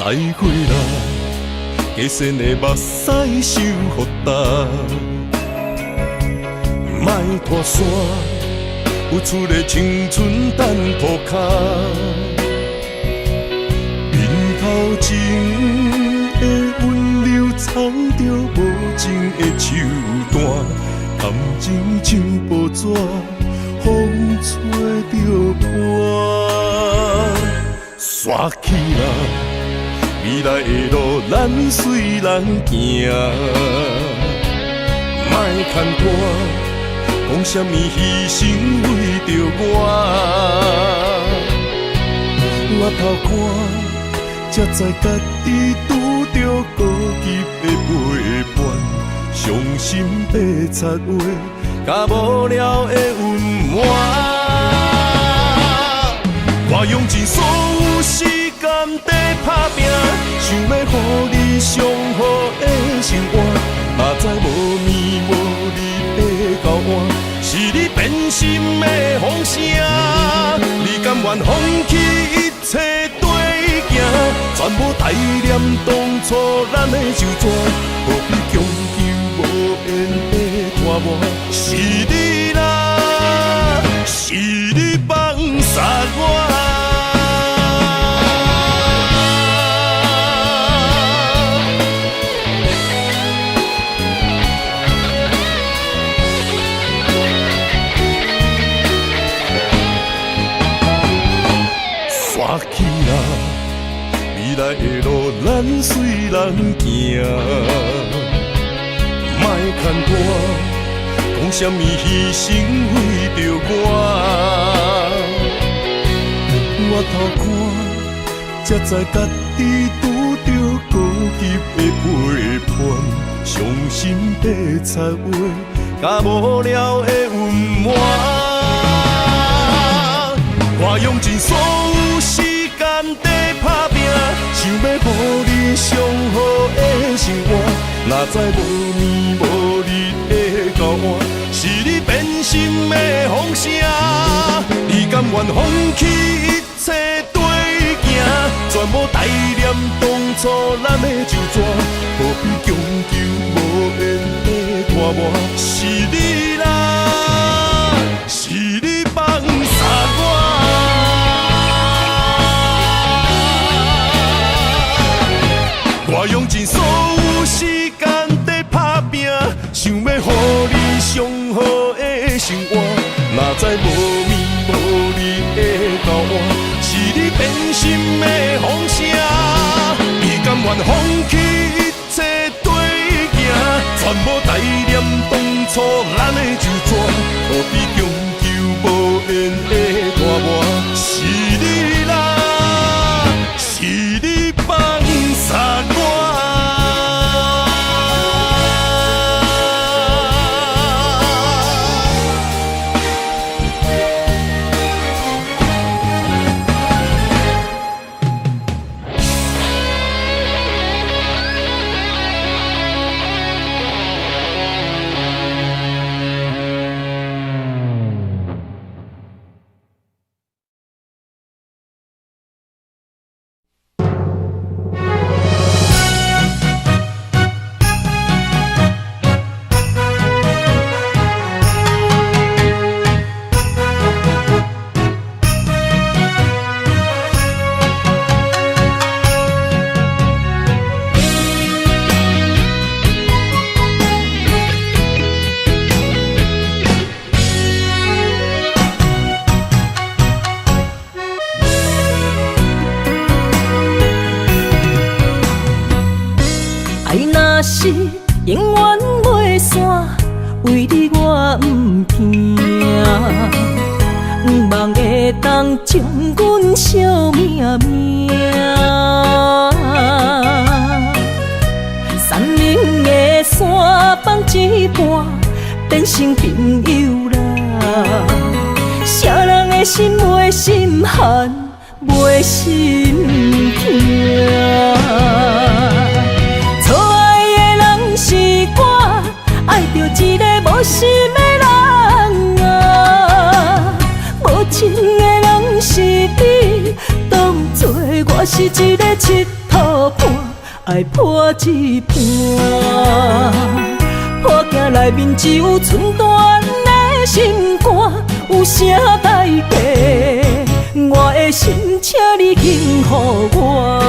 再会啦，加深的目屎受予干。莫拖山，有出的青春等涂骹。面头前的温柔藏着无情的手段，感情像薄纸，风吹着破。刷起啦，未来的路咱随人行，莫牵拖。讲什么牺牲为着我？我头看，才知家己拄着孤寂的陪伴，伤心白贼话，甲无聊的温暖。我用尽所有时间在打拼，想要予你上好的生活。哪知无眠无日的交换，是你变心的风声。你甘愿放弃一切跟行，全部代念当初咱的手纸，何必强求无缘的拖磨？是你啦，是你放杀我。刷起啦，未来的路咱随人行，莫牵拖，讲什么牺牲为着我。我头看，才知家己拄着孤寂的陪伴，伤心白贼话，甲无聊的温暖。我用尽所有时间在打拼，想要予你上好的生活。哪知无眠无日的交换，是你变心的风声。你甘愿放弃一切跟行，全部代念当初咱的手纸，何必强求无缘的拖磨？是你啦，是你放杀我。我用尽所有时间在打拼，想要予你上好的生活。哪知无眠无日的交换，是你变心的风声。你甘愿放弃一切跟行，全部代念当初咱的手纸，何必强求无缘的拖磨？是你啦，是你放杀我。是永远袂散，为你我不惊，不望会当将阮惜命命。山明的山放一半，变成朋友啦。啥人的心袂心寒，袂心痛。是我爱着一个无心的人啊，无情的人是你，当作我是一个佚佗头半，爱破一半。破镜内面只有寸断的心肝，有啥代价？我的心，请你轻予我。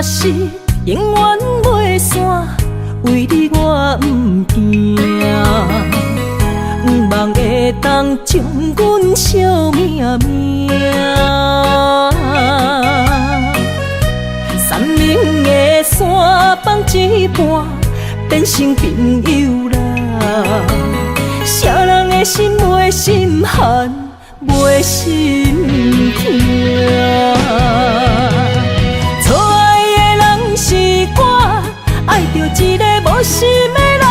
是永远袂散，为你我不惊，不望会当将阮惜命命。山明的山放一半，变成朋友啦。啥人的心袂心寒，袂心痛。爱着一个无心的人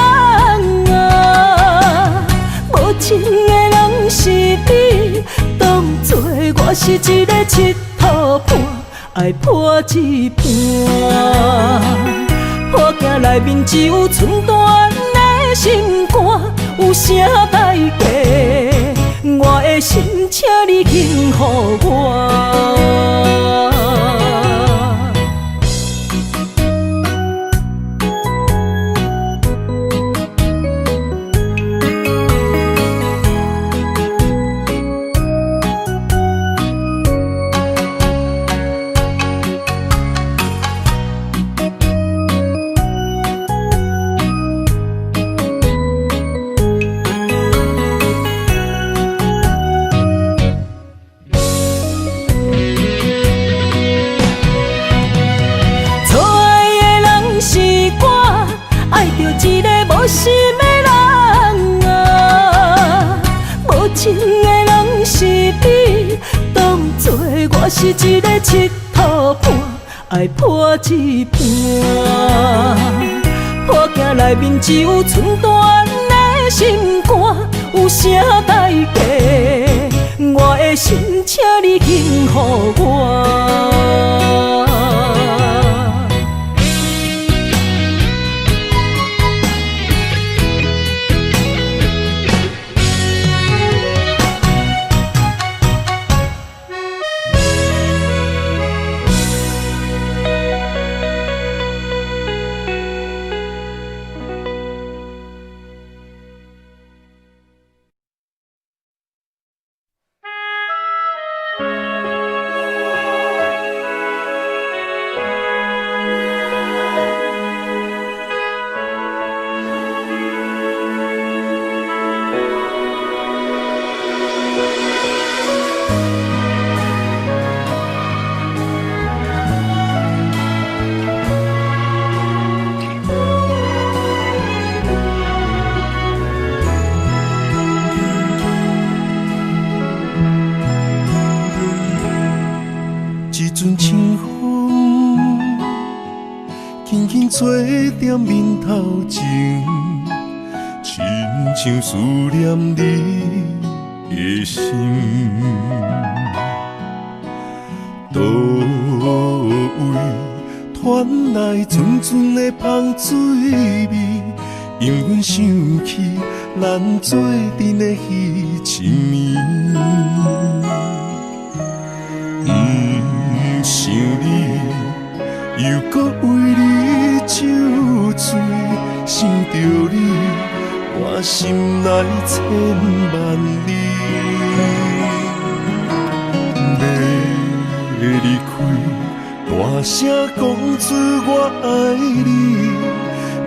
啊，无情的人是你，当作我是一个七头半，爱破一半。破镜内面只有寸断的心肝，有啥代价？我的心，请你轻予我。我是一个七头半，爱破一半。破镜内面只有寸断的心肝，有啥代价？我的心，请你轻予我。做点面头前，亲像思念你的心。倒位传来阵阵的香水味，因阮想起咱做阵的彼一暝。不想你，又搁为你。酒醉，想着你，我心内千万里。要离开，大声讲出我爱你，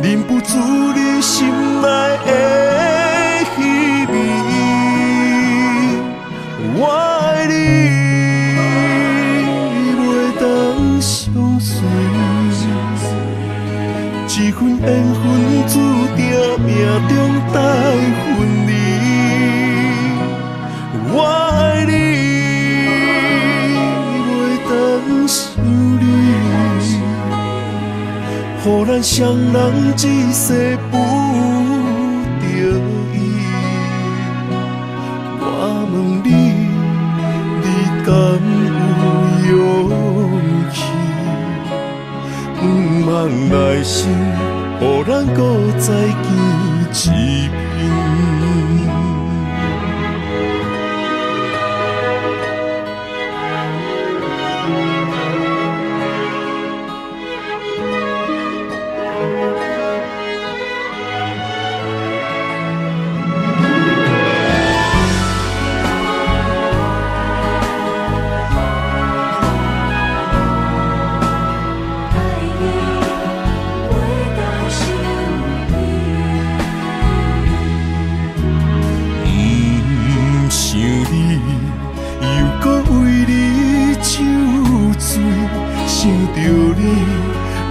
忍不住你心内的虚味。我爱你，袂当相随。这份缘分注定命中带分离，我爱你，咱双人一世不得已。我问你，你敢有勇气？不茫来生，予咱搁再见一面。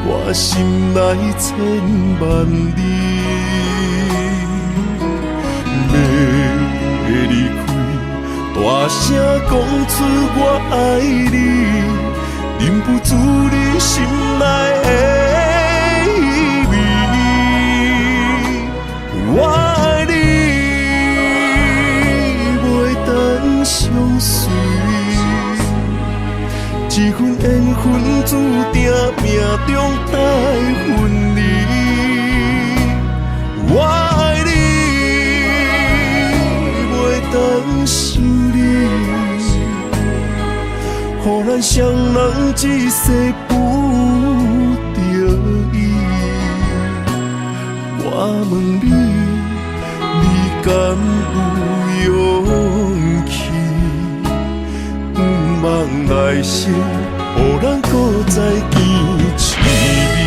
我心内千万字，要离开，大声讲出我爱你，忍不住你心内的意味。我爱你，袂当相随。这份缘分注定命中带分离，我爱你，袂当想你，予咱双人一世不得已。我问你，你敢有勇气？望来生，予咱搁再见一面。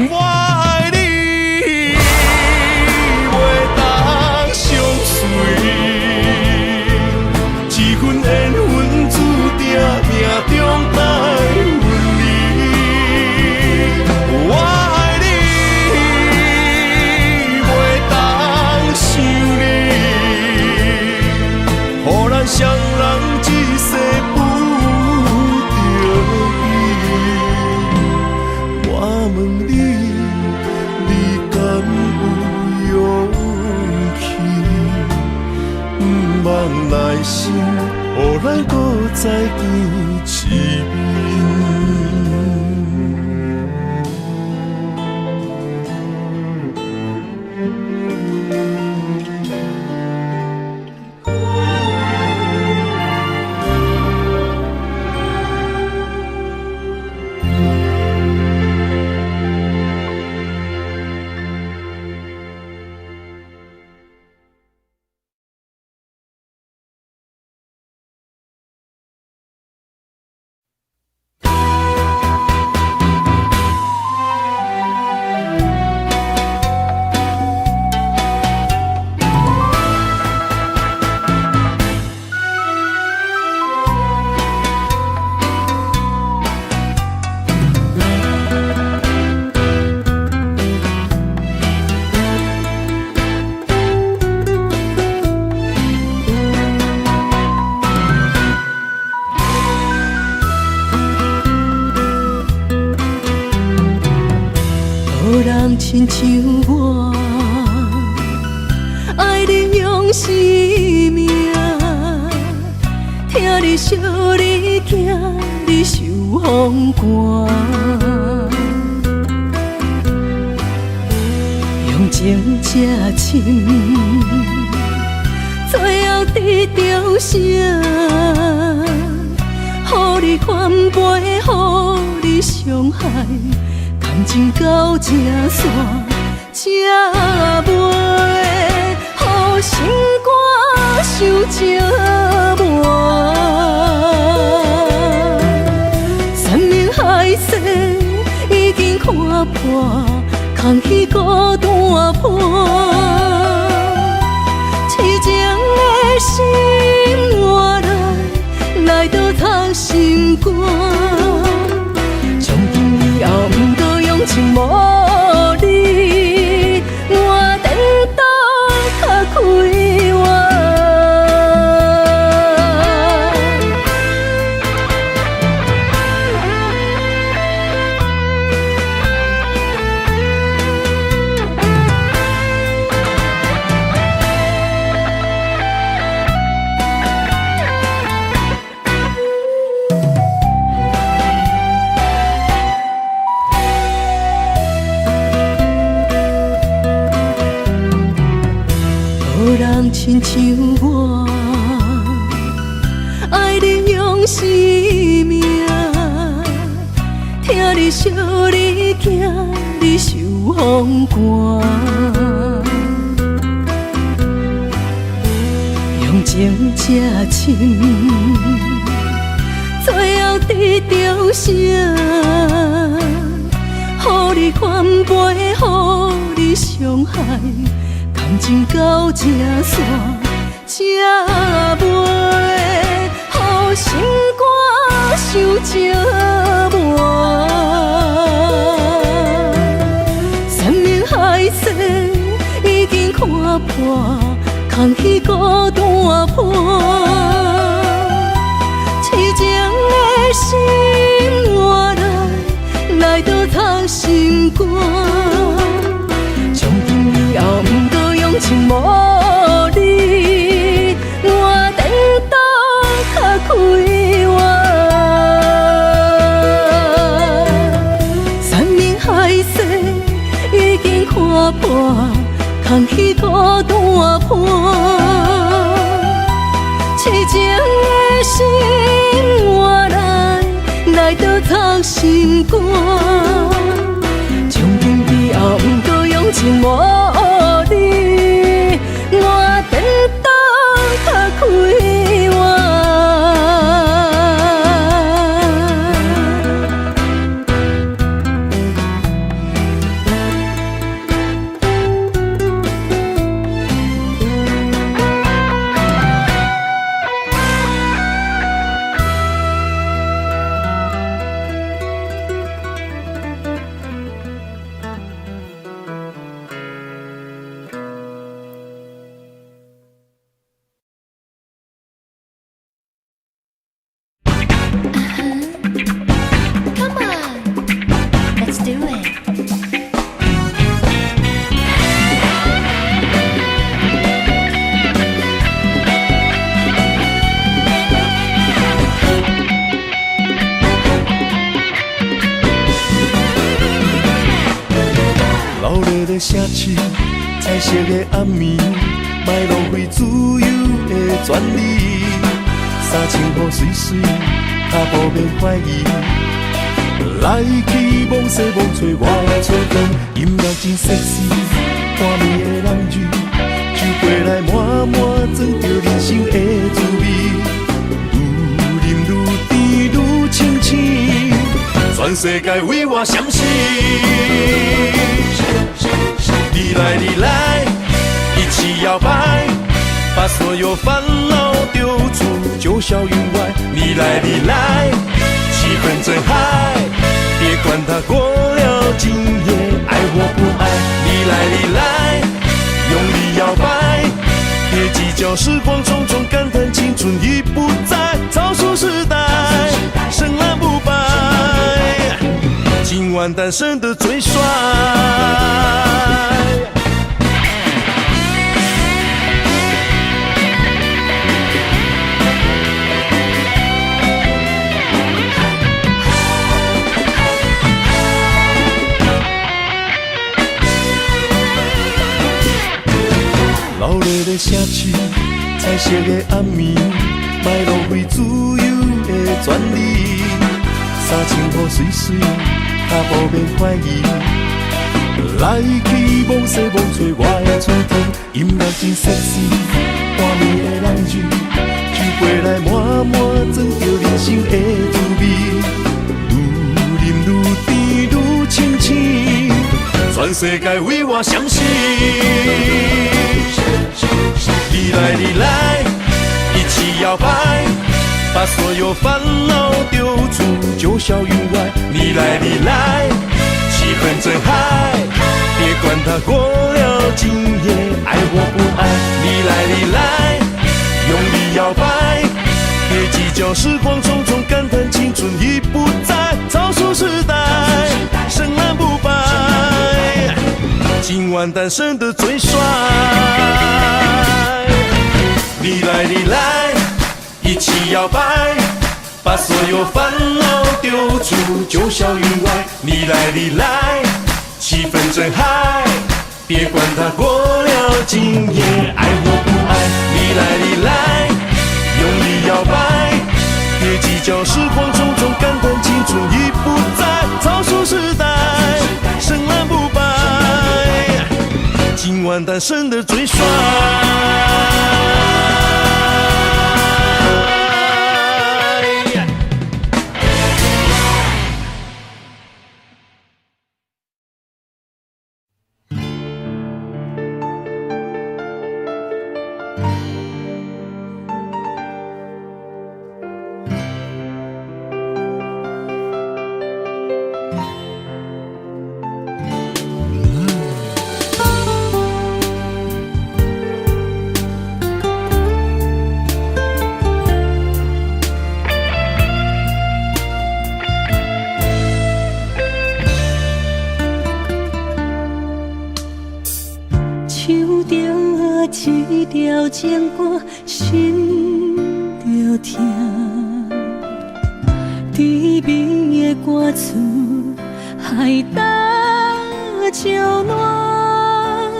我爱你，袂当相随，这份缘分注定命中带分离。我爱你，袂当想你。予咱双人一世不得已。我问你，你敢有勇气？不望来生，予咱搁再见一面。亲像我爱你用生命，听你笑你惊你受风寒，用情这深，最后得到啥？予你反背，予你伤害。感情到这线，才袂予心肝受折磨。山盟海誓已经看破，空虚孤单破。痴情的心换来倒藏心肝。从今以后不搁用情无你，我等到较开我。人亲像我，爱你用生命，听你笑你惊你受风寒，用情这深，最后得到啥？予你反背，予你伤害，感情到这线，才袂予心肝受折磨。山盟海誓已经看破，空虚孤单破，痴情的心换来倒藏心肝，从今以后不过用情无你，我等到较开我。山盟海誓已经看破，空虚孤单破，痴情的心换来倒藏心肝，从今以后不过用情无你，我等到较开我。城市彩色的暗暝，莫浪费自由的权利。三千雨水水，脚步免怀疑。来去望西望找我错天，音乐真 sexy， 看暝的人鱼，酒杯来满满装着人生的滋味。愈饮愈甜愈清醒，全世界为我闪烁。你来，你来，一起摇摆，把所有烦恼丢出，九霄云外。你来，你来，气氛真嗨，别管它过了今夜，爱或不爱。你来，你来，用力摇摆，别计较时光匆匆，感叹青春已不在，草树时代，深蓝不白，今晚单身的最帅。老热的城市，彩色的暗暝，莫浪费自由的权利。三千雨水水，脚步免怀疑。来去望西望找我的春天，音乐真 sexy， 看暝的人鱼，酒杯来满满装着人生的滋味。愈饮愈甜愈清醒，全世界为我闪烁。你来，你来，一起摇摆，把所有烦恼丢出九霄云外。你来，你来，气氛真嗨，别管它过了今夜，爱或不爱。你来，你来，用力摇摆，别计较时光匆匆，感叹青春已不在，草树时代，深蓝不白，今晚单身的最帅。你来，你来，一起摇摆，把所有烦恼丢出九霄云外。你来，你来，气氛真嗨，别管它过了今夜，爱或不你来，用力摇摆，别计较时光匆匆，感叹青春已不在，草树时代，深蓝不败，今晚单身的最帅。一条情歌，心着痛。甜美的歌词，海淡照暖，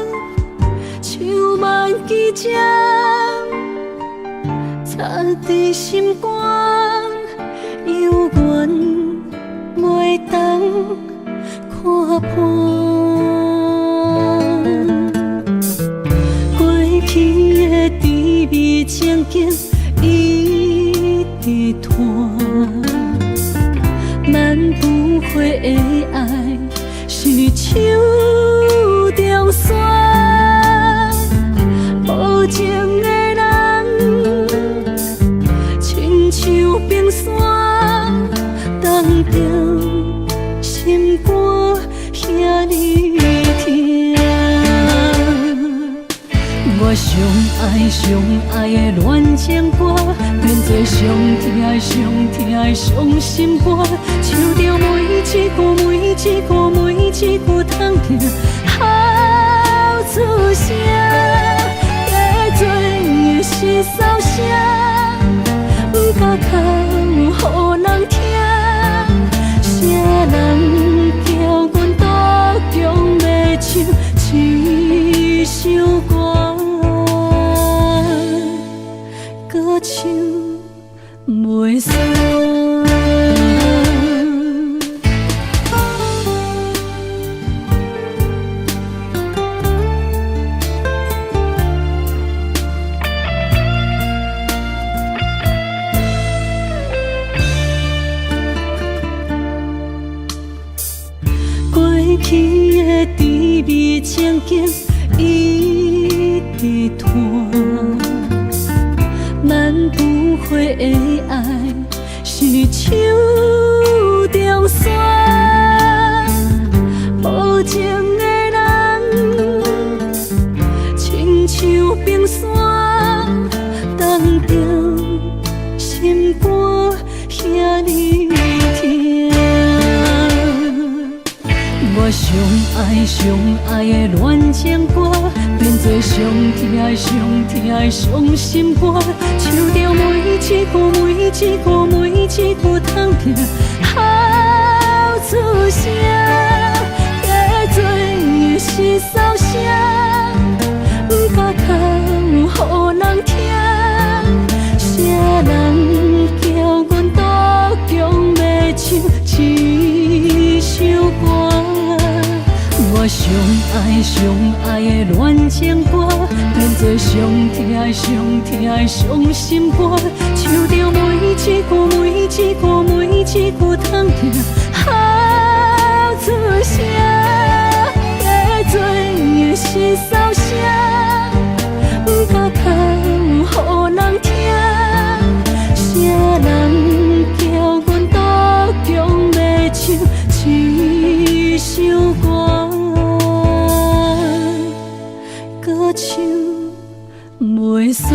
像万支针，插在心肝，犹原袂当看破。去的甜蜜情景一直拖，咱不悔的爱是手中线，无情的人亲像冰山，冻着心肝遐尼痛。我上爱的恋情歌，变作上疼的伤心歌，唱着每一句通听好出声，加做的是骚声，不敢哭，予人听，啥人叫阮独强要唱一首歌。唱袂煞。过去的甜蜜情景一直拖。咱不悔的爱是手中线，无情的人亲像冰山，冻着心肝遐尼痛。我上爱的恋情歌，变作上疼的伤心歌，唱着每一句通听好出声，加做的是骚声，不敢哭，予人听，啥人叫阮独强要唱一首歌。我上爱的恋情歌，变作上疼的伤心歌，唱着每一句通听好出声，加做的是骚声，不敢哭，予人听，啥人叫阮独强要唱一首歌。唱袂煞。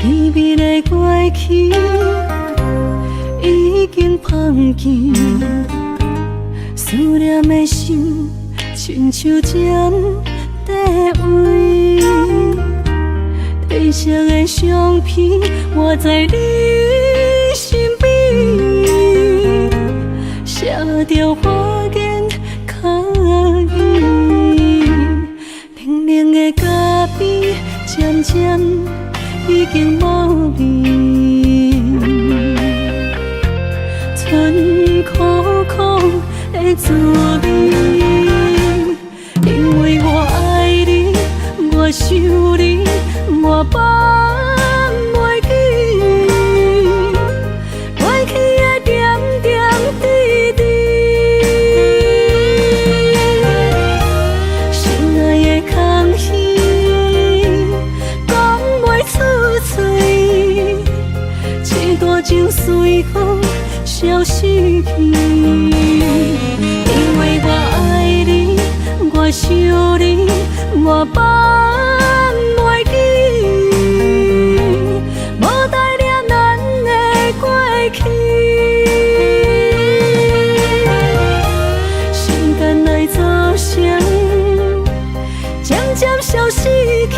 微微的过去已经放弃，思念的心亲像针在位，褪色的相片画在你身边，写着花言巧语，冷冷的咖啡渐渐已经无味，春苦苦的滋味。因为我爱你，我想你，我放袂记，过去的点点滴滴，心爱的空虚讲袂出嘴，一段情随风消失去。因为我爱你，我想你，我放袂记，无代念咱的过去。时间来作声，渐渐消失去，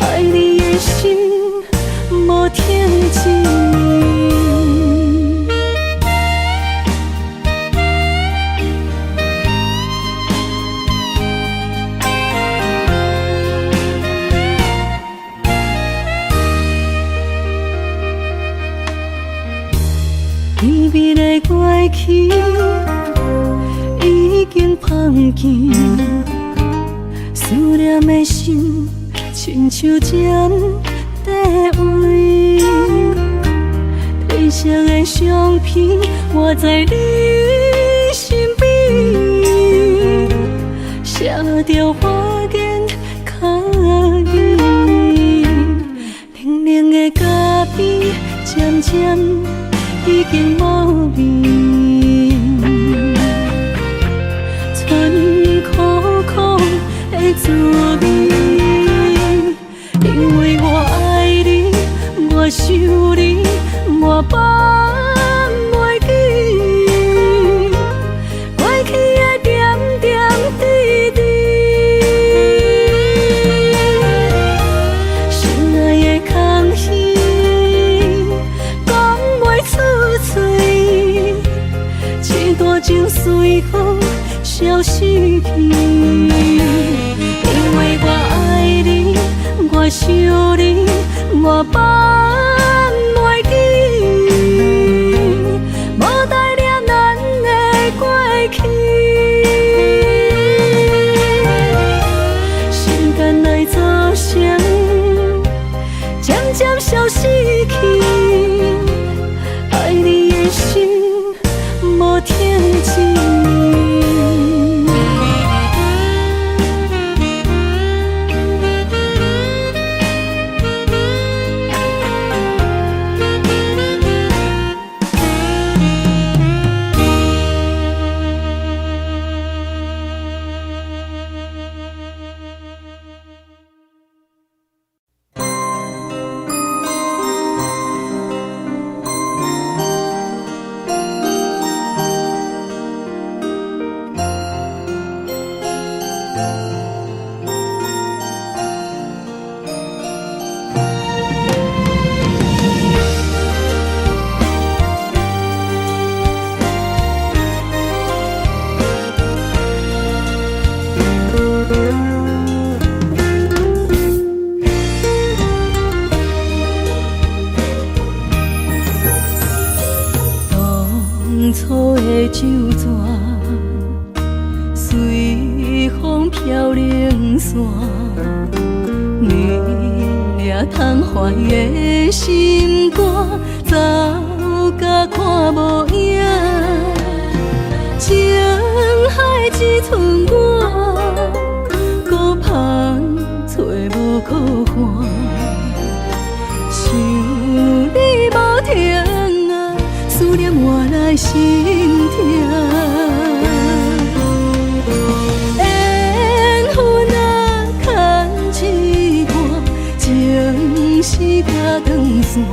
爱你的心无停止。微微的过去已经放弃，思念的心亲像针在位，褪色的相片画在你身边，写着花言巧语，冷冷的咖啡渐渐已经无味，春苦苦的滋味。因为我爱你，我想你，我放袂记，过去的点点滴滴，心爱的空虚讲袂出嘴，一段情随风消失去。因为我爱你，我想你，我放袂记，无代念咱的过去。时间来作声，渐渐消失去，爱你的心无停止。当初的酒泉，随风飘零散，你掠窗怀的心肝，走甲看无影，情海一寸我，孤芳找无可看，想你无停啊，思念换来心痛。缘分啊，牵一段情。时甲长线，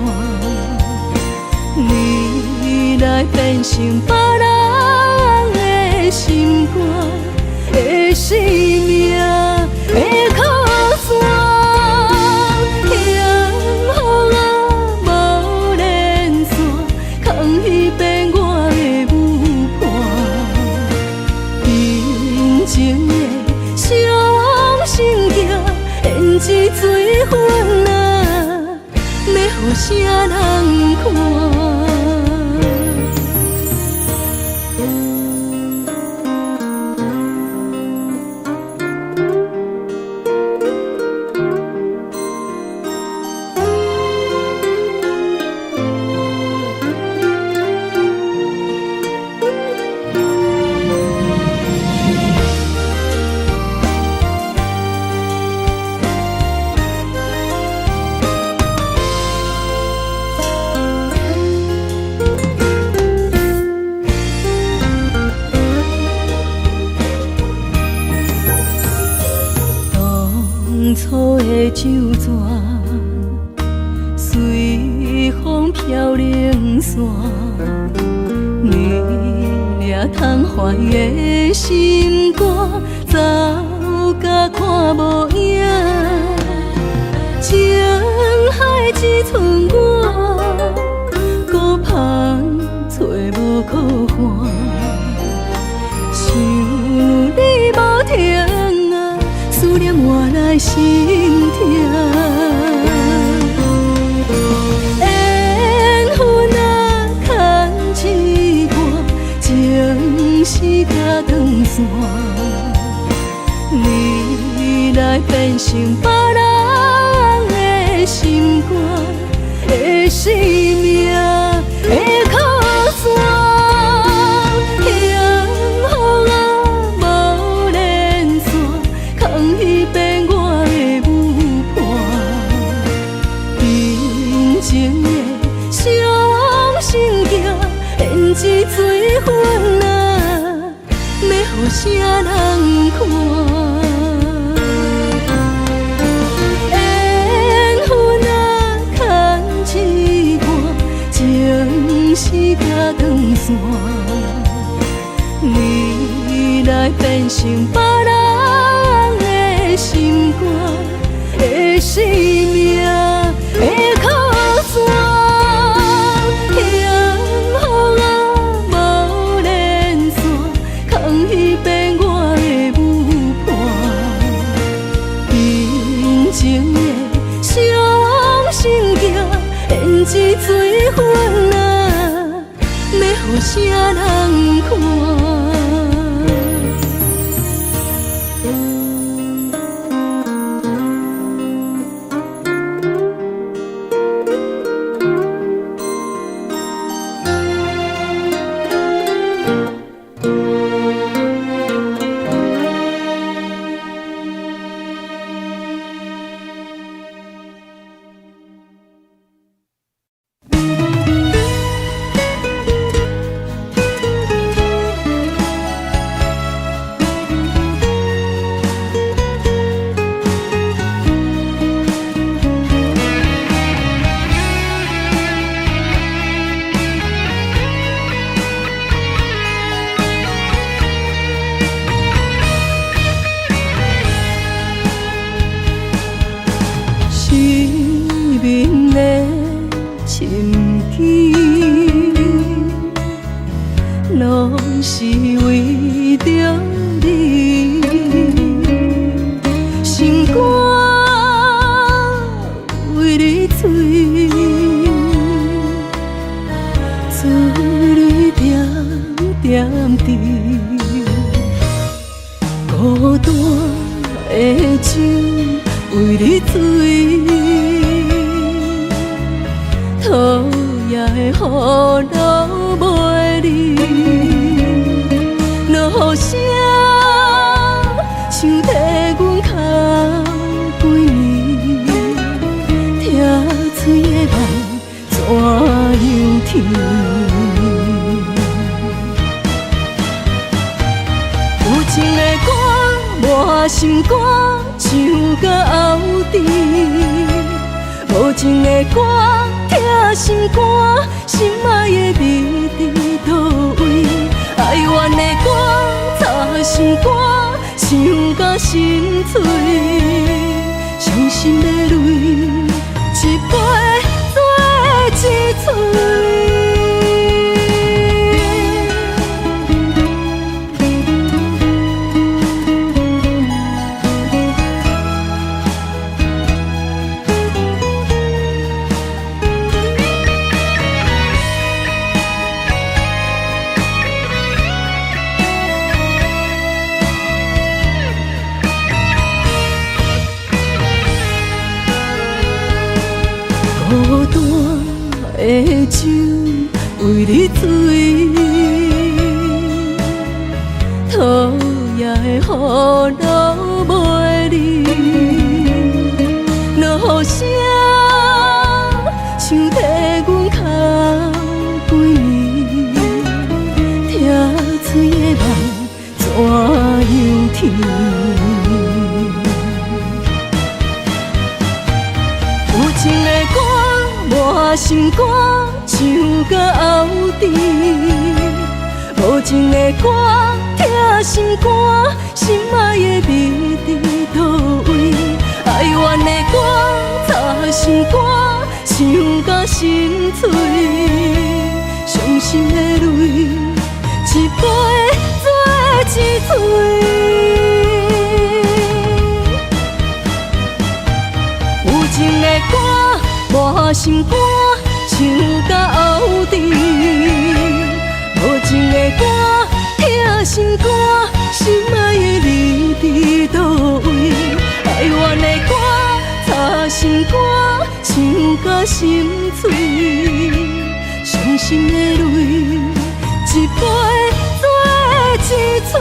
你来变成别人的心肝的生命的靠山。是水分啊，要予啥人看？初的酒泉，随风飘零散，你掠通怀的心肝，走甲看无影，情海只剩我，孤帆找无靠岸，想你无停啊，思念换来心痛。缘分啊，牵一半，情是甲长线，你来变成别人的心肝的生命的靠山。是水分啊，要予啥人看？缘分啊，牵一半，情是甲长线，你来变成别人的心肝的生命的靠山。是水分啊，要予啥人看？孤单的酒为你醉，讨厌的雨流袂离，落声像在阮脚几年，听嘴的梦怎样甜？有情的歌磨心肝，唱到后甜；无情歌，疼心肝，心爱的你伫倒位？哀怨的歌，插心肝，唱甲心碎，伤心的泪，一杯做一嘴。孤单的酒为你醉，讨厌的雨流袂离，落雨声像替阮哭几年，听嘴的梦怎样甜？有情的歌，满心肝，唱甲喉甜；无情的歌，疼心肝，心爱的你伫倒位？哀怨的歌，插心肝，唱甲心碎，伤心的泪，一杯做一嘴。有情的歌，满心肝，唱甲喉甜；无情的歌，疼心肝，心爱的你伫倒位？哀怨的歌，插心肝，唱甲心碎，伤心的泪，一杯做一嘴。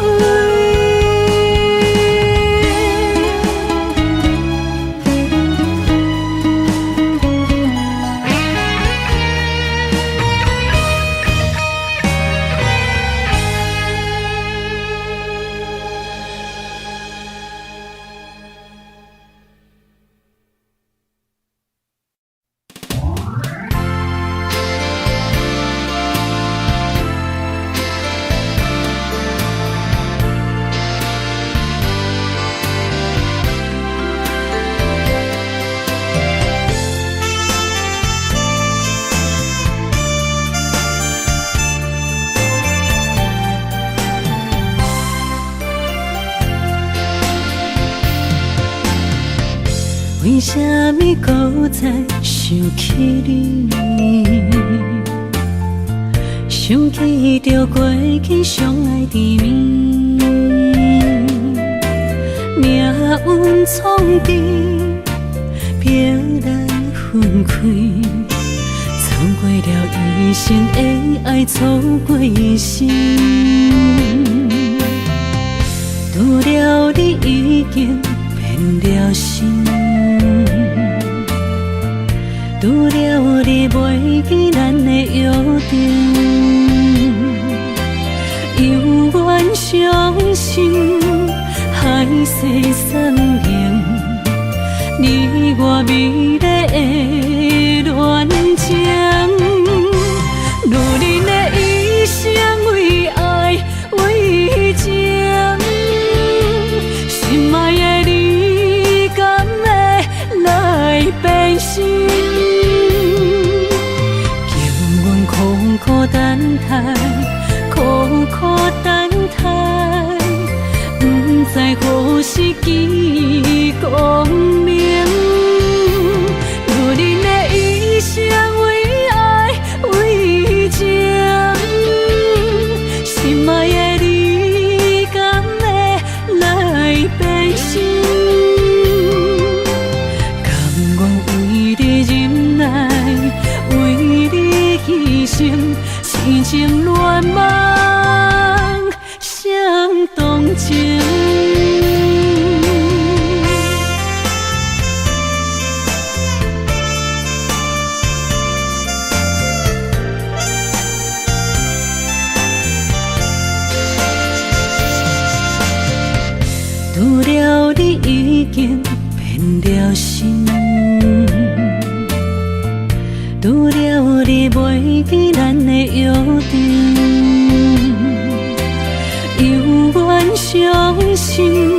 为什么搁再想起你？想起着过去相爱甜蜜，命运创治，别咱分开，走过了一生的爱，错过一生。拄了你已经变了心。拄了你袂记咱的约定，犹原相信海誓山盟，你我美丽的恋情，女人的一生为爱为情，心爱的你敢会来变心？苦苦等待，苦苦等待，不知何时见光明。女人的一生为爱为情，心爱的你敢会来变心？甘愿为你忍耐，为你牺牲。痴情恋梦相同情，拄了你已经变了心。拄了你袂记咱的约定，犹原伤心，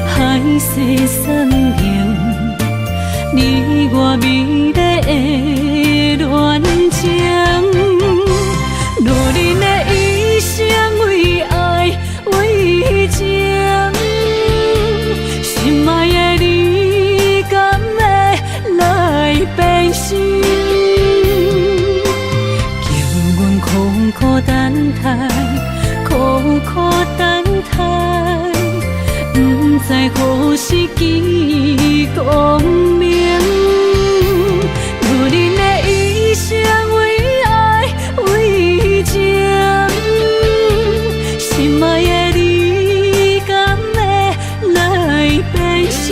海誓山盟，你我美丽的恋情，路人的一生为爱为情，心爱的你敢会来变心？叫阮苦苦等待，苦苦等待，不知何时见光明。路人的一生为爱为情，心爱的你敢会来变心？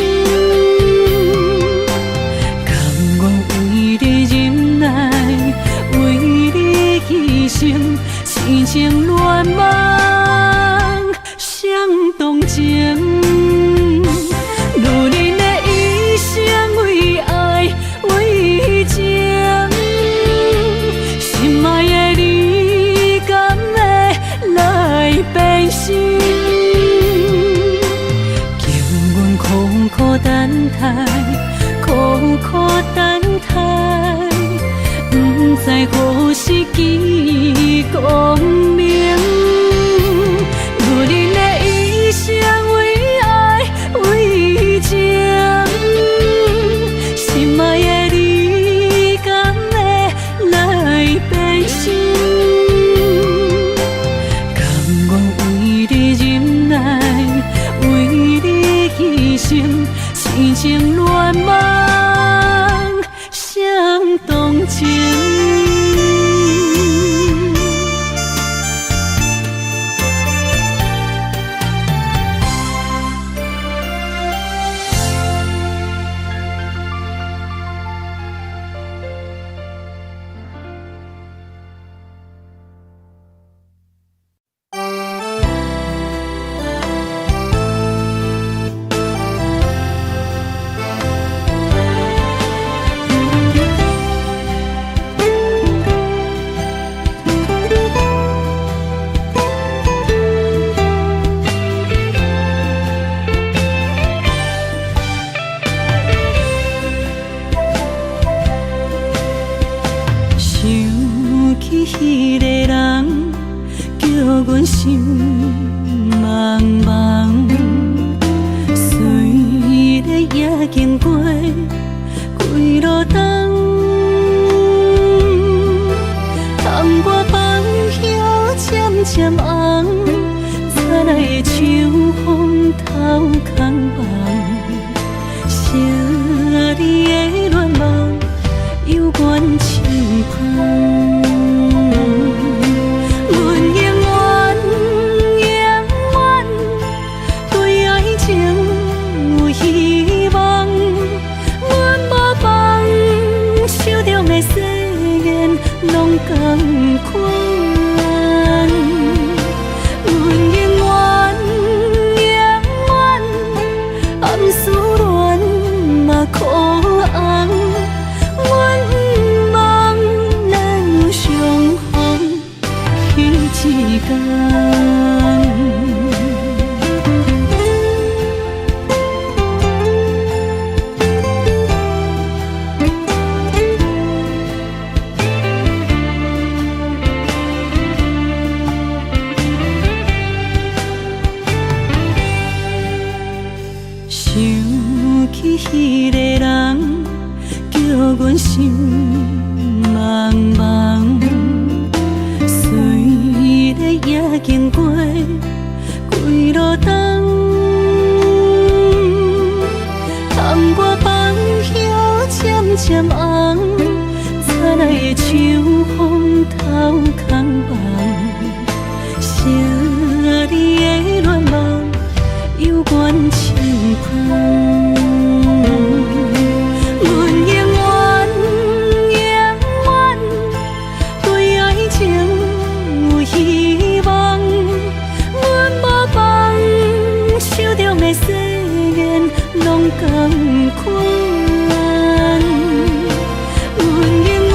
甘愿为你忍耐，为你牺牲，痴情恋梦相同情。路人的一生为爱为情，心爱的你敢会来变心？叫阮苦苦等待，苦苦等待，不知何时见光明。路人的一生为爱为情，心爱的你敢会来变心？甘愿为你忍耐，为你牺牲，痴情恋梦相同情。迄个人叫阮心茫茫，随你也经过几路灯，窗外放叶渐渐红，早来的秋风透空梦，写你的恋梦犹原轻捧。拢同款，阮永远暗思恋嘛苦红，阮不望咱有相逢彼一天。迄个人叫阮心茫茫，随你也经过几路灯，窗外放叶渐渐红，早来的秋风透空梦，写你的恋梦犹原轻捧。拢同款，阮永远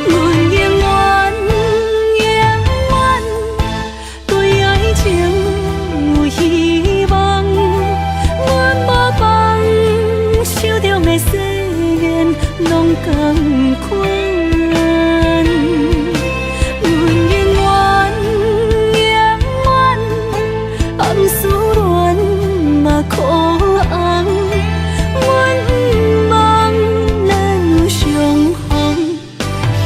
阮永远永远对爱情有希望，阮无放手中的誓言拢同款。阮永远永远暗思恋嘛苦红，阮毋望咱有相逢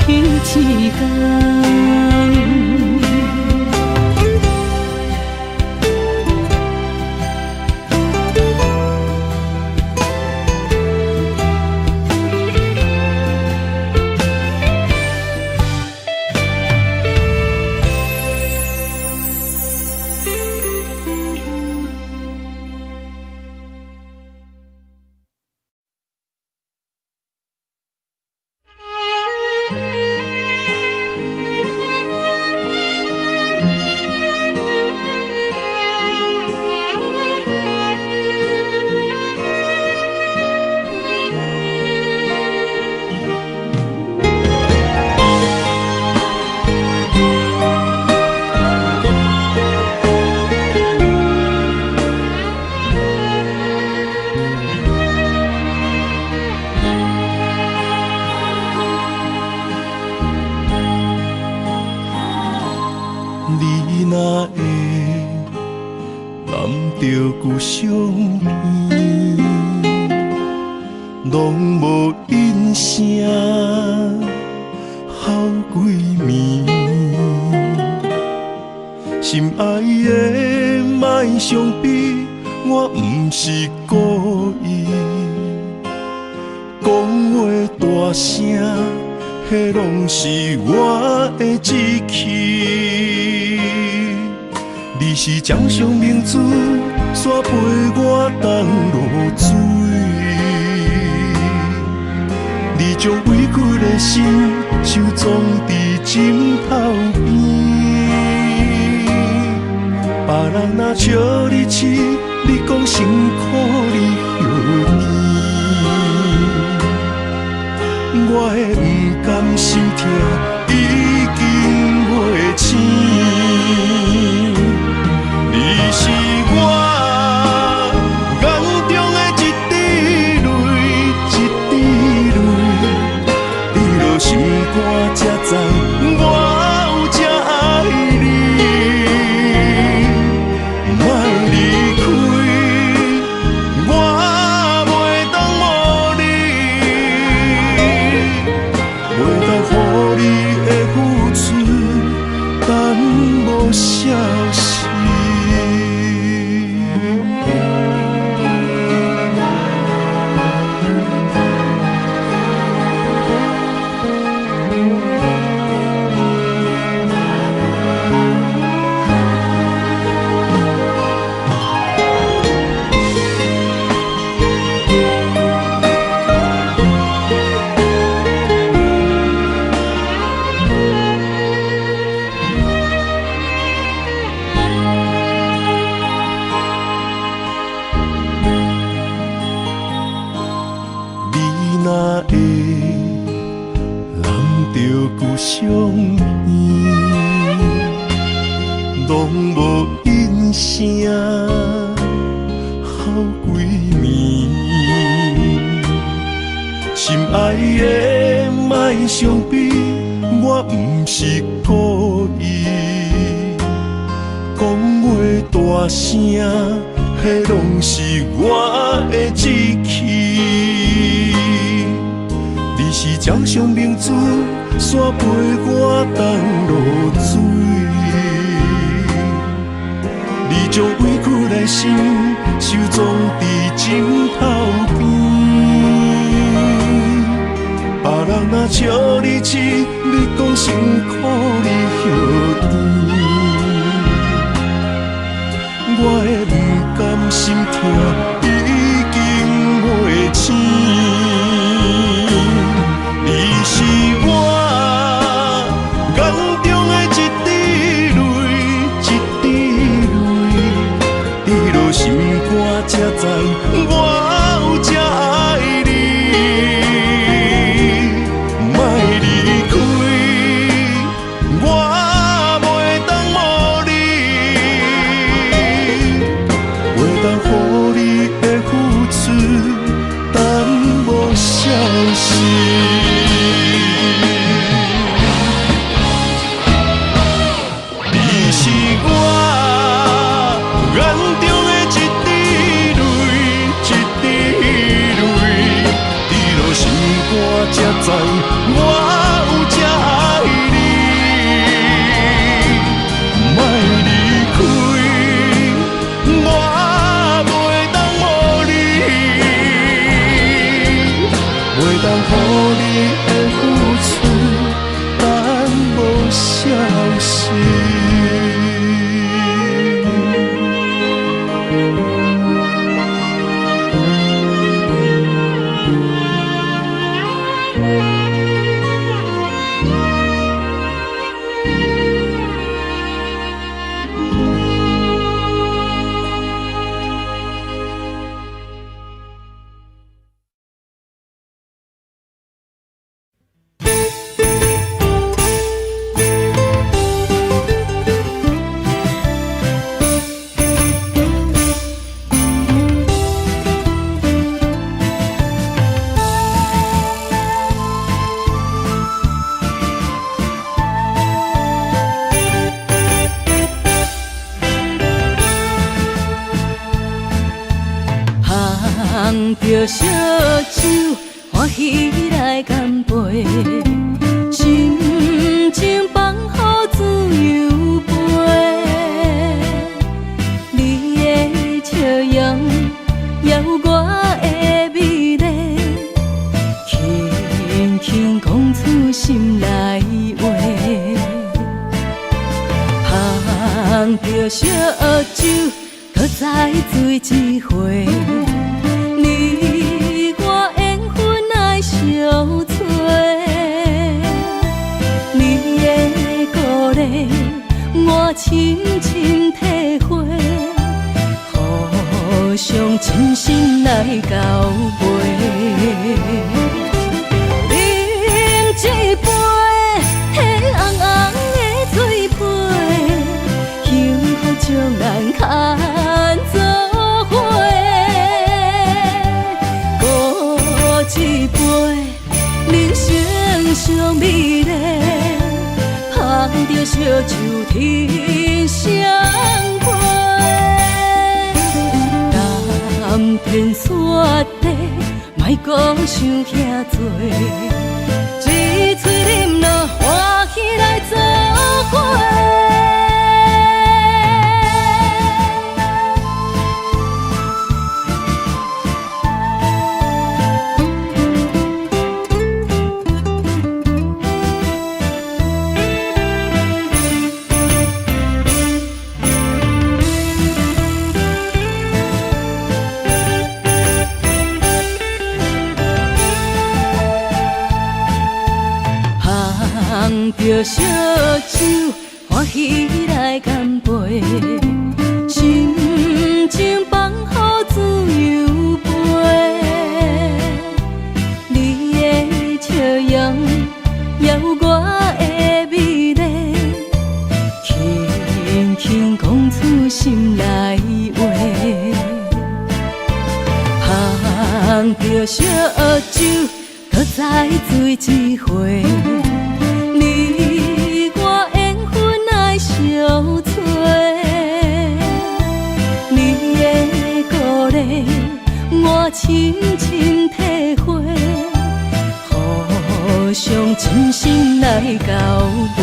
彼一天。你若会揽着旧相片，拢无印象，好几暝。心爱的莫伤悲，我毋是故意，讲话大声。迄拢是我的志气，你是掌上明珠，煞陪我东落水。你将委屈的心收藏伫枕头边，别人若笑你痴，你讲辛苦你许甜。我的不甘心痛已经袂醒，你是我眼中的一滴泪，一滴泪，你落心肝才知我有这爱你，莫离开，我袂当无你。袂当予你的付出等无消息。若会揽着旧相片，拢无印象，好几暝。心爱的莫伤悲，我毋是故意，讲话大声，迄拢是我的志气。你是掌上明珠，煞陪我东落水。你将委屈的心收藏伫枕头边，别人若笑你痴，你讲辛苦你许甜。我的不甘心痛已经袂醒。你是我眼中的一滴泪，一滴泪，滴落心肝才知我有这爱你，才知我有这爱你。莫离开，我袂当无你，袂当予你的付出耽无消息。捧着烧酒，欢喜来干杯，心情放乎自由飞。你的笑容也有我的美丽，轻轻讲出心内话。捧着烧酒，搁再醉一回。你我缘分爱相催，你的鼓励我深深体会，互相真心来交陪。饮一杯迄红红的水杯，幸福将咱牵做伙。一杯人生上美丽，捧着烧酒天相陪。甘甜雪地，莫讲想遐多，一嘴饮了欢喜来做伙。捧着烧酒，欢喜来干杯，心情放乎自由飞。你的笑容也有我的美丽，轻轻讲出心内话。捧着烧酒，搁再醉一回。你我缘分爱相催，你的鼓励我深深体会，互相真心来交陪。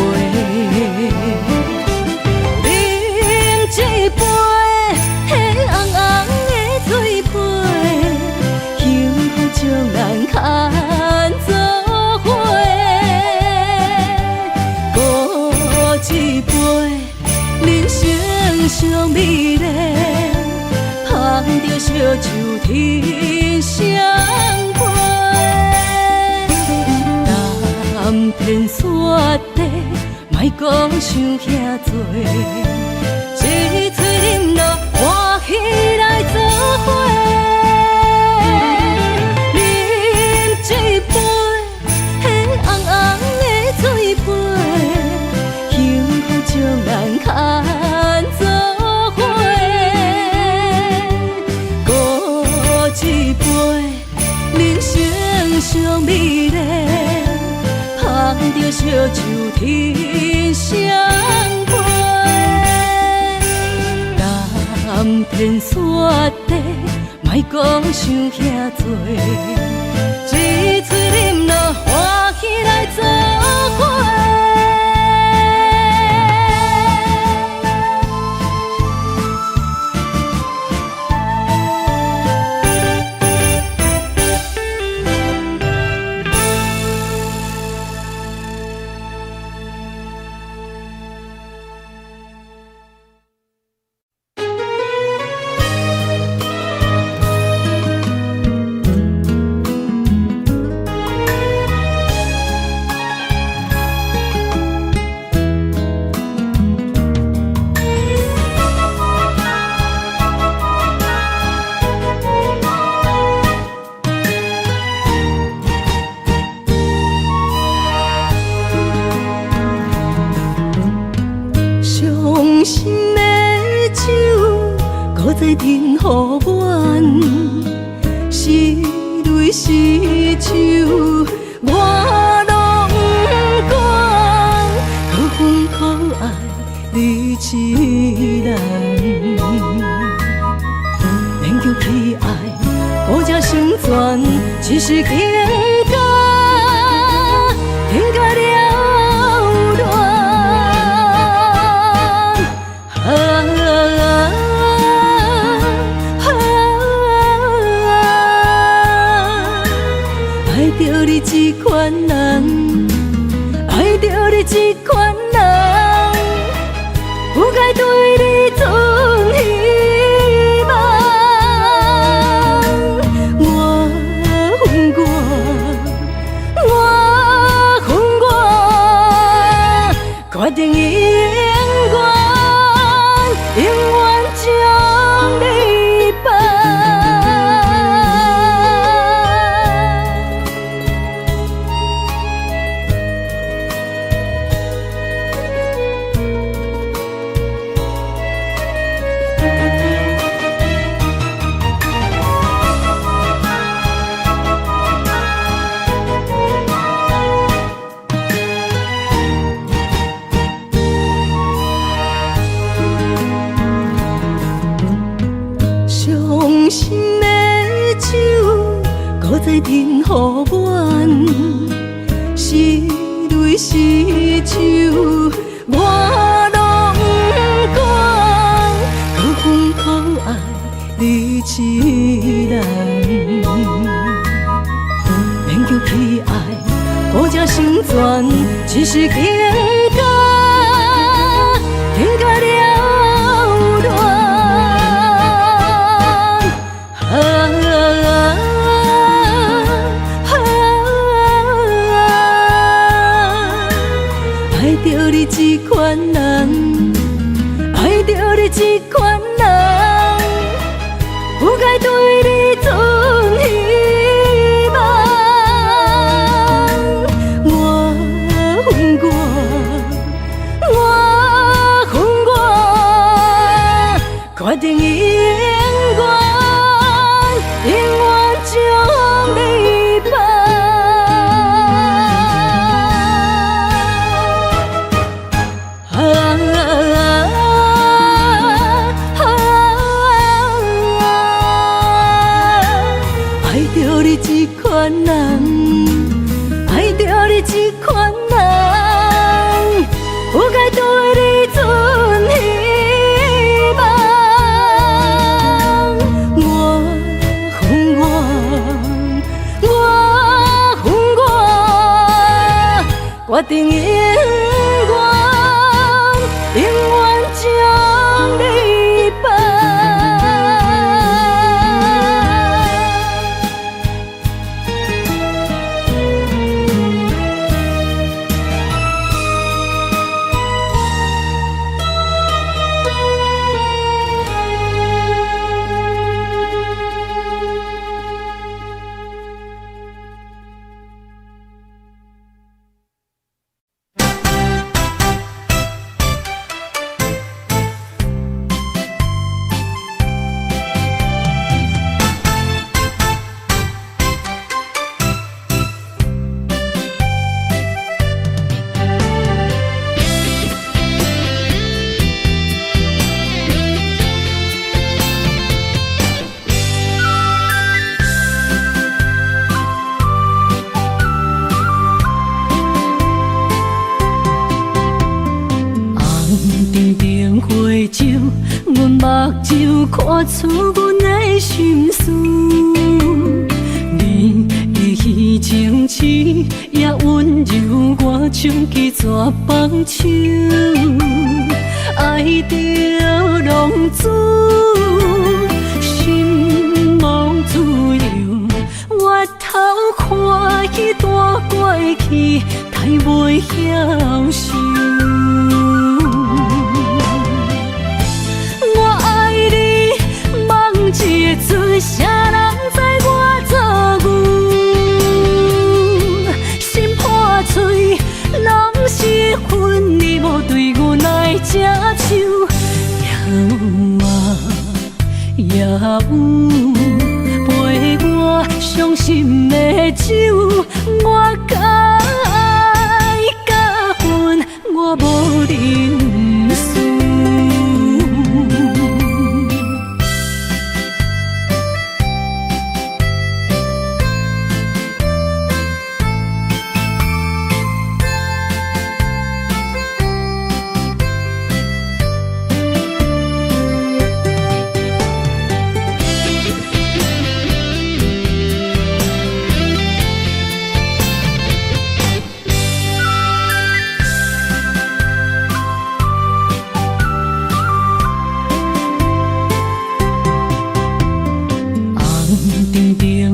饮一杯迄红红的水杯，幸福将咱牵做。一杯人生上美丽，捧着烧酒天相陪。甘甜雪地，莫讲想遐多，一嘴饮了欢喜来做伙。饮一杯迄红红的水杯，将咱牵做伙，搁一杯人生上美丽，捧着烧酒天相陪。甘甜雪地，莫讲想遐多，一嘴饮了在天好远，是泪是酒，我拢不管，可恨可爱你一人，勉强去爱，孤只成全，只是情感，情感了乱。爱着你这款人，爱着你这款人，不该对你存希望。我恨我，决定永远将你放。伤心的酒，搁在天好远，是泪是酒，我拢不管，可恨可爱你一人，勉强去爱，孤只成全，只是情感，情感了乱。爱着你这款人，爱着你这款人，不该对你存希望。我恨我，决定永远将你放。爱着你这款人，爱着你这款人，不该对你存希望。我恨我，决定永远将你放。阮目睭看出阮的心事，你的虚情痴也温柔，我像去蛇放手，爱着浪子，心无自由，越头看去大过去，太袂晓受。一个嘴，谁人知我做牛？心破碎，拢是恨你无对阮来接手。陪我伤心的酒，我该甲恨，我无认输。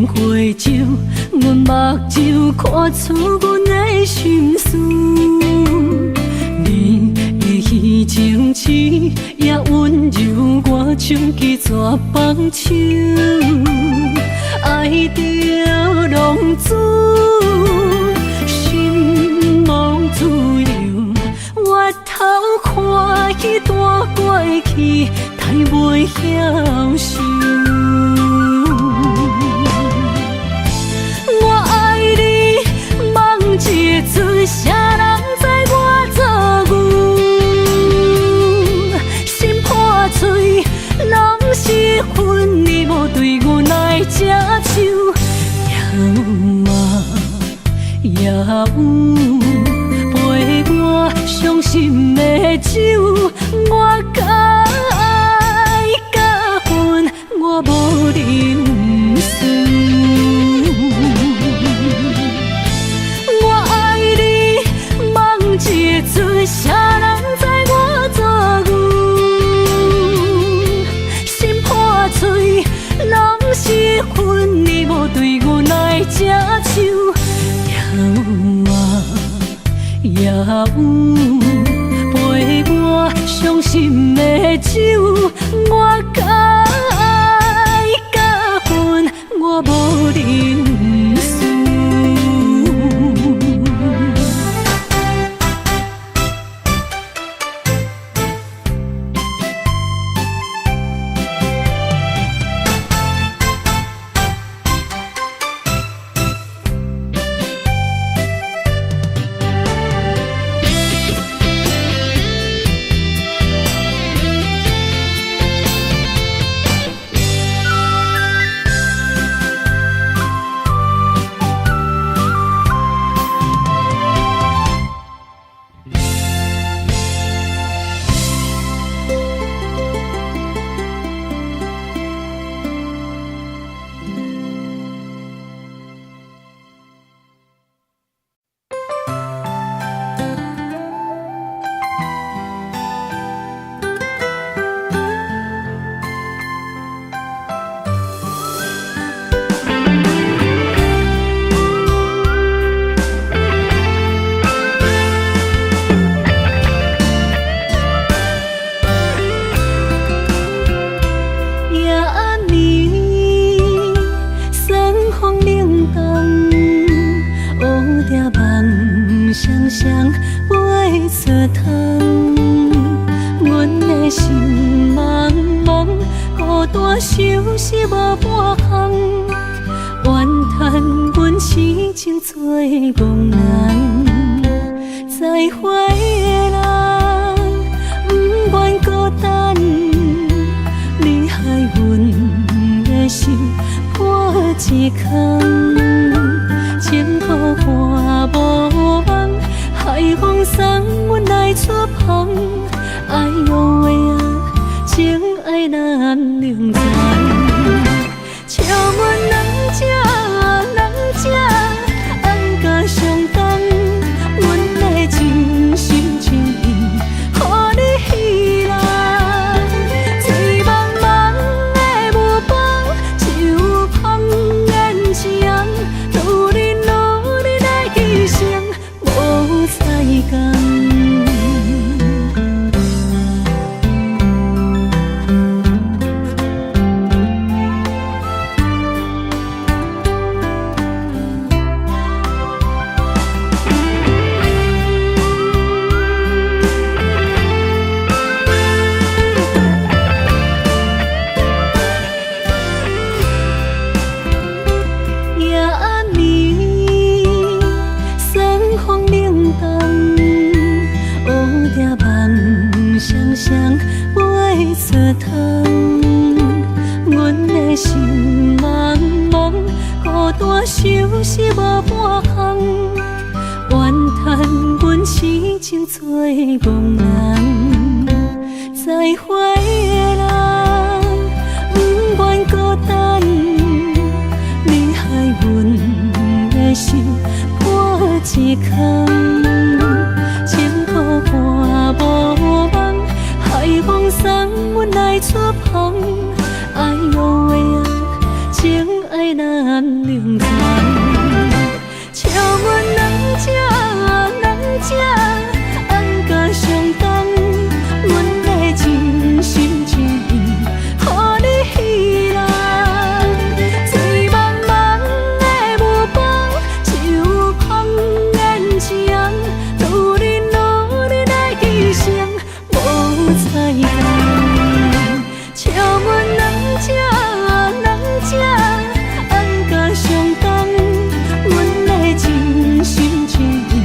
花酒，阮目睭看出阮的心事。你的虚情痴也温柔，我像去蛇放手，爱着浪子，心无自由。我头看去大过去，太袂晓受。一个嘴，啥人知我做牛？心破碎，拢是恨你无对我来接手。也有陪我伤心的酒，我该甲恨，我无认输。一个嘴，啥人知我做牛？心破碎，拢是恨你无对我来接手。也有陪我伤心的酒，我该甲恨，我无认输。情做憨人，再会的人，不愿孤单，你害阮的心破一空，情苦半无梦，海风送阮来出风，爱落的啊，情爱难两全，笑阮两只。安甲相同，阮的真心真意，予你彼人。醉茫茫的目光，就放眼前，拄你努力来牺牲，无彩工。笑阮两只，安甲相同，阮的真心真意。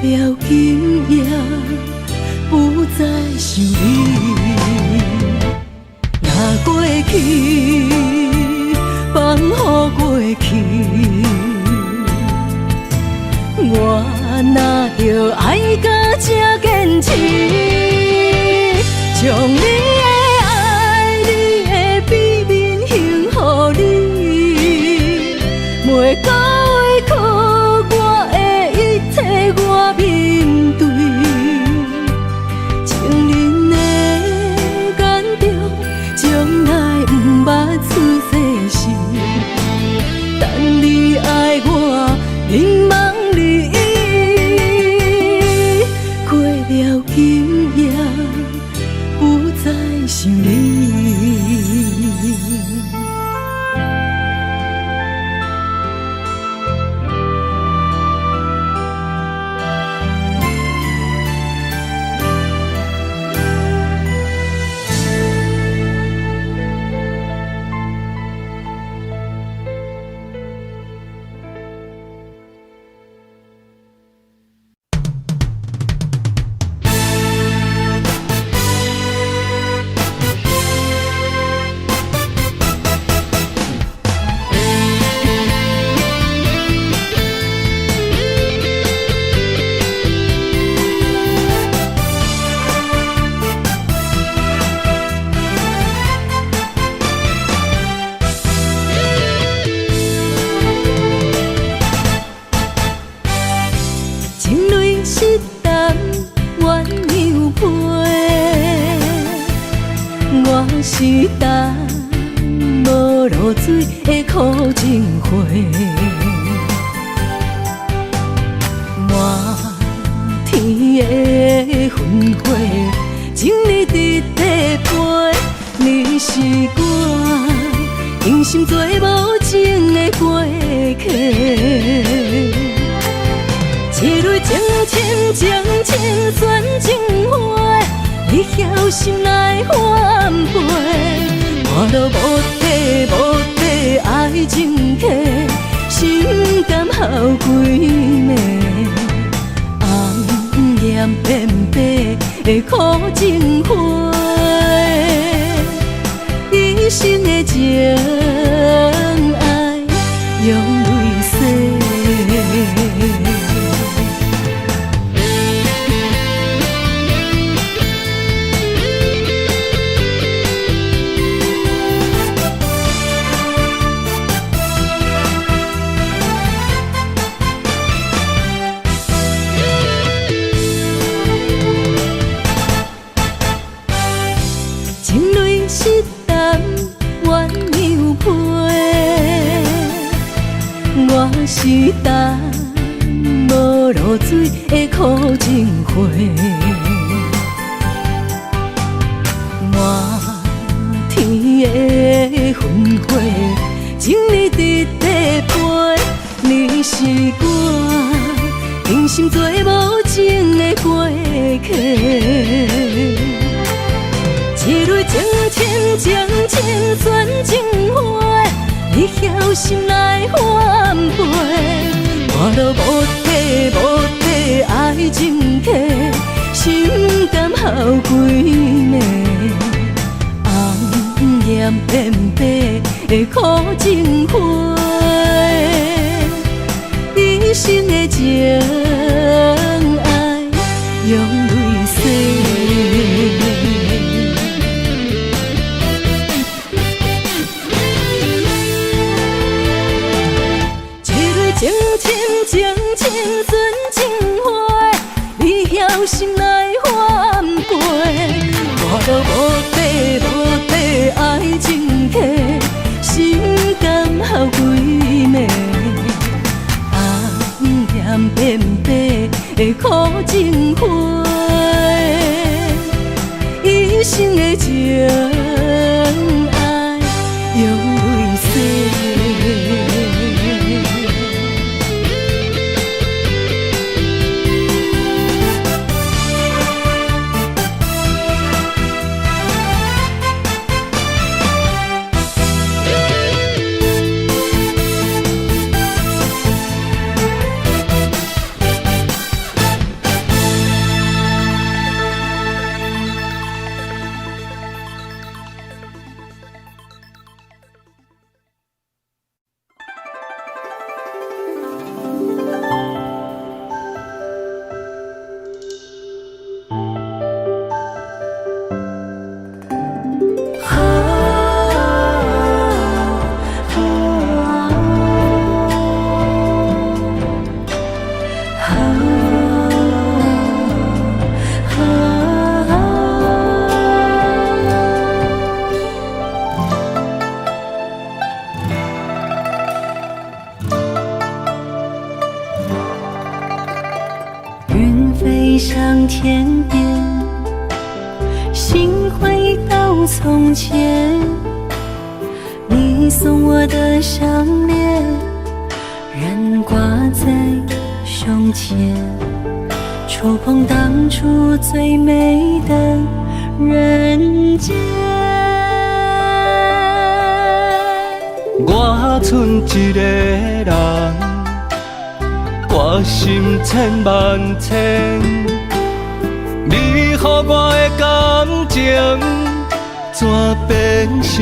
了今夜，不再想你。才坚持，将你的爱、你的秘密献予你，每到委屈我的一切我面对，情人的眼中从来不捌出世事，等你爱我，凝望你意，过了今夜不再想你。情泪湿淡鸳鸯陪，我是等无露水的苦情花，满天的烟火，情你伫地陪，你是我用心做无情的过客。一蕊情深情深选情花，你晓心来反背，我都无底爱情客，心甘哭几暝，红颜变白的苦情花，一生的情爱用泪洗。情泪湿淡鸳鸯陪，我是等无露水的苦情花，满天的烟火，情你伫地陪，你是我用心做无情的过客。一蕊情深情深选情花，你晓心来反背，我都无底爱情客，心甘哭几暝，红颜变白的苦情花，一生的情爱用泪洗。情深情深选情花，你晓心来反背，我都无底爱情客，心甘哭几暝，红颜变白从前，你送我的项链仍挂在胸前，触碰当初最美的人间。我剩一个人，挂心千万千。你予我的感情，怎变成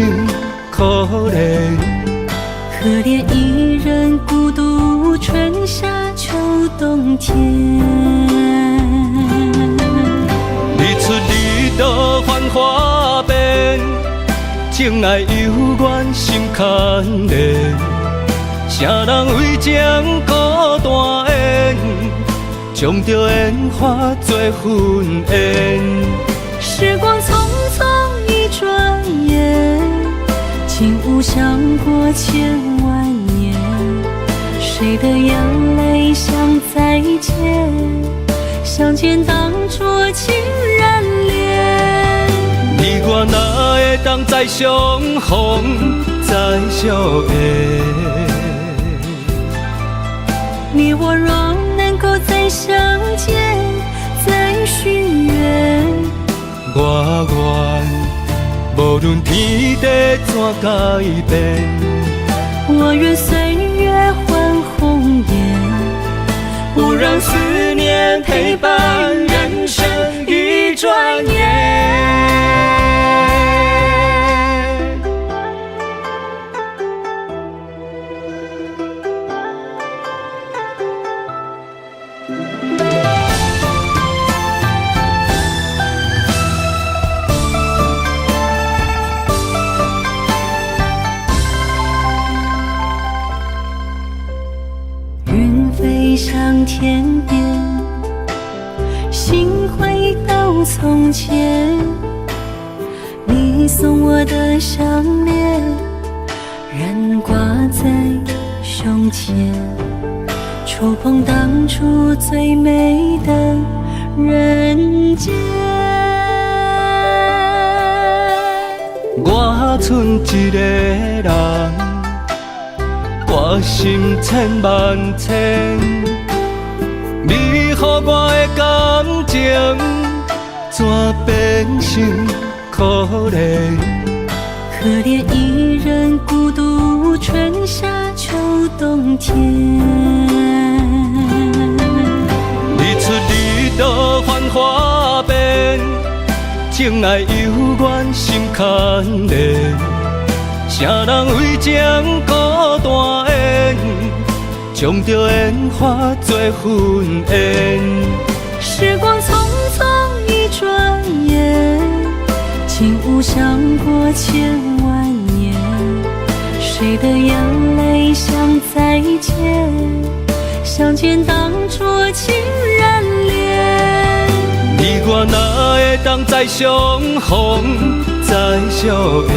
可怜？可怜一人孤独，春夏秋冬天。日出日落繁华变，情爱犹原心牵连。啥人为情孤单缘，将着烟花做婚宴。时光匆匆一转眼，竟无想过千万年。谁的眼泪像再见，相见当作情人恋。你我哪会当再相逢再相爱？你我若能够再相见，再许愿，我愿无论天地怎改变，我愿岁月换红颜，不让思念陪伴人生一转眼。云飞向天边，心回到从前。你送我的项链仍挂在胸前，触碰当初最美的人间。我剩一个人，挂心千万千。你予我的感情，怎变成可怜？可怜一人孤独，春夏秋冬天。日出日落繁华变，情爱犹原心牵连。啥人为情孤单缘，将着烟花做婚宴。时光匆匆一转眼，竟无想过千万年。谁的眼泪像再见，相见当作情人恋。你我哪会当再相逢再相爱？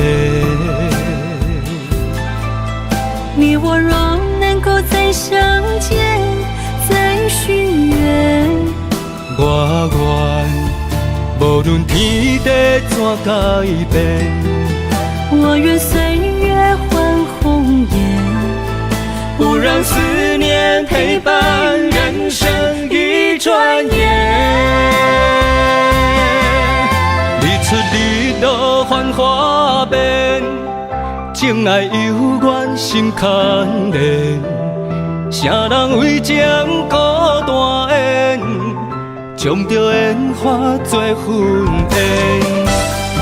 你我若能够再相见，再许愿，我愿无论天地怎改变，我愿岁月换红颜，不让思念陪伴人生一转眼。日出日落繁华变，情爱犹原心牵连。啥人为情孤单缘，将着烟花做婚宴。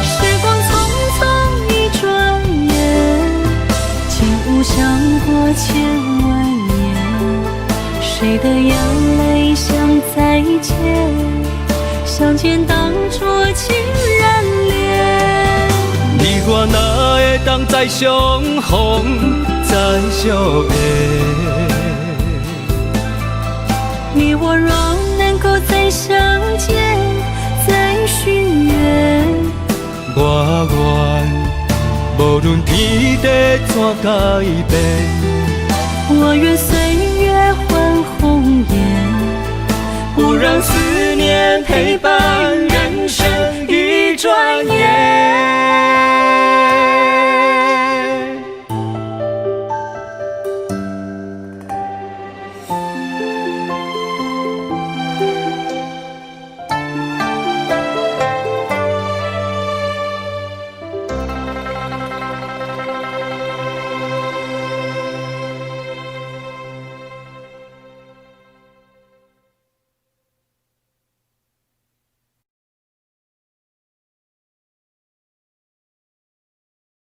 时光匆匆一转眼，竟无想过千万年。谁的眼泪像再见，相见当作情人恋。你我哪会当再相逢再相爱？你我若能够再相见，再许愿，我愿无论天地怎改变，我愿岁月换红颜，不让思念陪伴